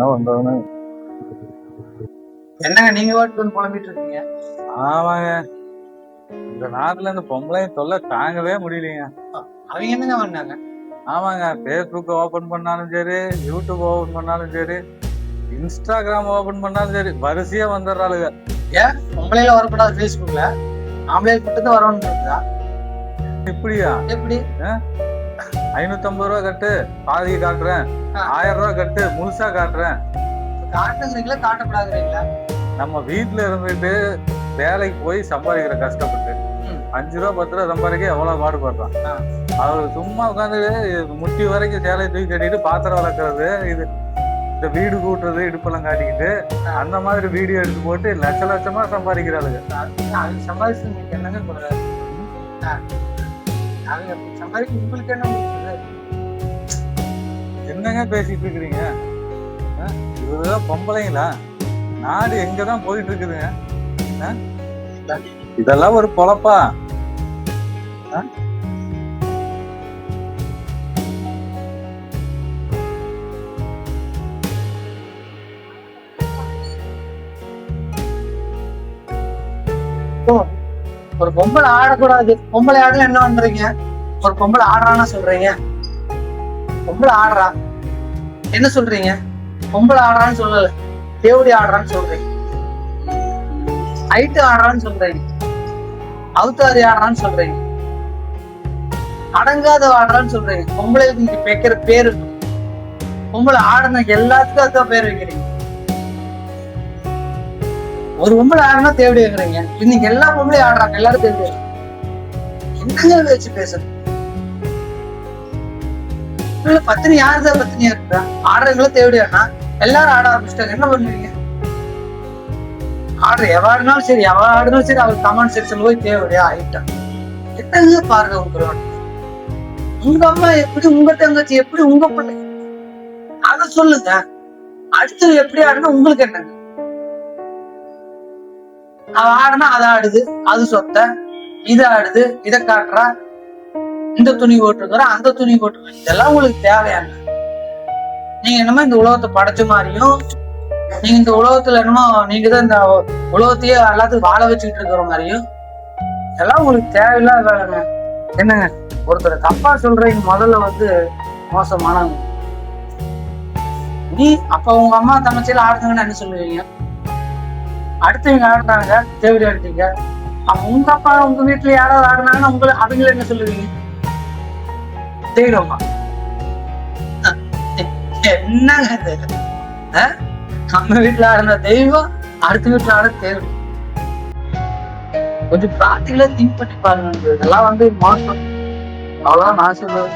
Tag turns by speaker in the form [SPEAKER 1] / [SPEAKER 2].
[SPEAKER 1] என்ன பண்றதுன்னு.
[SPEAKER 2] என்னங்க நீங்க வாட்டு புலம்பிட்டு இருக்கீங்க?
[SPEAKER 1] ஆமாங்க, இந்த நாட்டுல இந்த பொம்பளையும் தொல்லை தாங்கவே முடியலைங்க.
[SPEAKER 2] அவங்க என்னங்க பண்ணாங்க?
[SPEAKER 1] ஆமாங்க, பேஸ்புக் ஓபன் பண்ணாலும் சரி, யூடியூப் ஓபன் பண்ணாலும் சரி, இன்ஸ்டாகிராம் ஓபன் பண்ணாலும் சரி, வரிசையா வந்துடுறாளுங்க.
[SPEAKER 2] ஏன் பொம்பளையில வரக்கூடாது பேஸ்புக்ல, ஆம்பளைக்கு மட்டும் தான் வரணும்னு இருக்குதா?
[SPEAKER 1] இப்படியா?
[SPEAKER 2] எப்படி?
[SPEAKER 1] 550 ரூபா கட்டு பாதி காட்டுறேன், 1000 ரூபா கட்டு முழுசா காட்டுறேன்.
[SPEAKER 2] காட்டுங்கிறீங்களா காட்டப்படாதுங்களா?
[SPEAKER 1] நம்ம வீட்டுல இருந்துட்டு வேலைக்கு போய் சம்பாதிக்கிற கஷ்டப்பட்டு 5 ரூபா 10 ரூபா சம்பாதிக்க எவ்வளவு பாடுபடுறான். அவரு சும்மா உட்காந்து முட்டி வரைக்கும் சேலையை தூக்கி கட்டிட்டு பாத்திரம் வளர்க்கறது, இது இந்த வீடு கூட்டுறது இடுப்பெல்லாம் காட்டிக்கிட்டு அந்த மாதிரி வீடியோ எடுத்து போட்டு லட்ச லட்சமா சம்பாதிக்கிறாளுங்க.
[SPEAKER 2] சம்பாதிச்சு உங்களுக்கு என்னங்க சொல்றாரு? சம்பாதிக்க உங்களுக்கு என்ன முடியுது?
[SPEAKER 1] என்னங்க பேசிட்டு இருக்கிறீங்க? இதுதான் பொம்பளைங்களா? நாடு எங்கதான் போயிட்டு இருக்குதுங்க? இதெல்லாம் ஒரு பொழப்பா?
[SPEAKER 2] ஒரு பொம்பளை ஆடக்கூடாது, பொம்பளை ஆடல என்ன பண்றீங்க? ஒரு பொம்பளை ஆடுறான்னு சொல்றீங்க, பொம்பளை ஆடுறா என்ன சொல்றீங்க? பொம்பளை ஆடுறான்னு சொல்லல, தேவடி ஆடுறான்னு சொல்றீங்க, ஹைட்டு ஆடுறான்னு சொல்றீங்க, அவுத்தாரி ஆடுறான்னு சொல்றீங்க, அடங்காத ஆடுறான்னு சொல்றீங்க. பொம்பளைக்கு நீங்க வைக்கிற பேரு, பொம்பளை ஆடுன எல்லாத்துக்கும் அதுதான் பேர் வைக்கிறீங்க. ஒரு பொம்பளை ஆடுனா தேவடி வைக்கிறீங்க, இன்னைக்கு எல்லா பொம்பளையும் ஆடுறாங்க, எல்லாரும் தேவடி. என்னங்க வச்சு பேசுறது? பத்தினி யாருதான் பத்தினியா இருக்கிறா? ஆடுறவங்களும் தேவடியானா எல்லாரும் ஆட ஆரம்பிச்சிட்டாங்க, என்ன பண்ணுவீங்க? ஆடுற எவ ஆடினாலும் சரி, எவ ஆடினாலும் சரி, அவர் கமெண்ட் செக்ஷன்ல போய் தேவடியா ஆயிட்டான். என்னங்க பாருங்க உங்க அம்மா எப்படி, உங்க தங்கச்சி எப்படி, உங்க பிள்ளை அத சொல்லுங்க. அடுத்து எப்படி ஆடுனா உங்களுக்கு என்னங்க? அவ ஆடுனா அதை ஆடுது, அது சொத்த, இதை ஆடுது, இதை காட்டுறா, இந்த துணி போட்டுருக்குற, அந்த துணி போட்டுருக்க, இதெல்லாம் உங்களுக்கு தேவையான? நீங்க என்னமோ இந்த உலகத்தை படைச்ச மாதிரியும், நீங்க இந்த உலகத்துல என்னமோ நீங்க தான் இந்த உலகத்தையே எல்லாத்துக்கும் வாழ வச்சுக்கிட்டு இருக்கிற மாதிரியும், இதெல்லாம் உங்களுக்கு தேவையில்லாத வேலைங்க. என்னங்க ஒருத்தர் தப்பா சொல்றீங்க, முதல்ல மோசமானவங்க. நீ அப்ப உங்க அம்மா தங்கச்சியில ஆடுதுங்கன்னு என்ன சொல்லுவீங்க? அடுத்தவங்க ஆடுறாங்க தேவடி ஆடுறீங்க, உங்க அப்பா உங்க வீட்டுல யாராவது ஆடுனாங்கன்னா அவங்கள என்ன சொல்லுவீங்க? தெய்வமா? என்னங்க நம்ம வீட்டுல ஆடுன தெய்வம், அடுத்த வீட்டுல ஆட தேவை. கொஞ்சம் பிராக்டிகலா திங்க் பண்ணி பாருங்க. இதெல்லாம் மாற்றம். அவ்வளவுதான் நான் சொல்லுவேன்.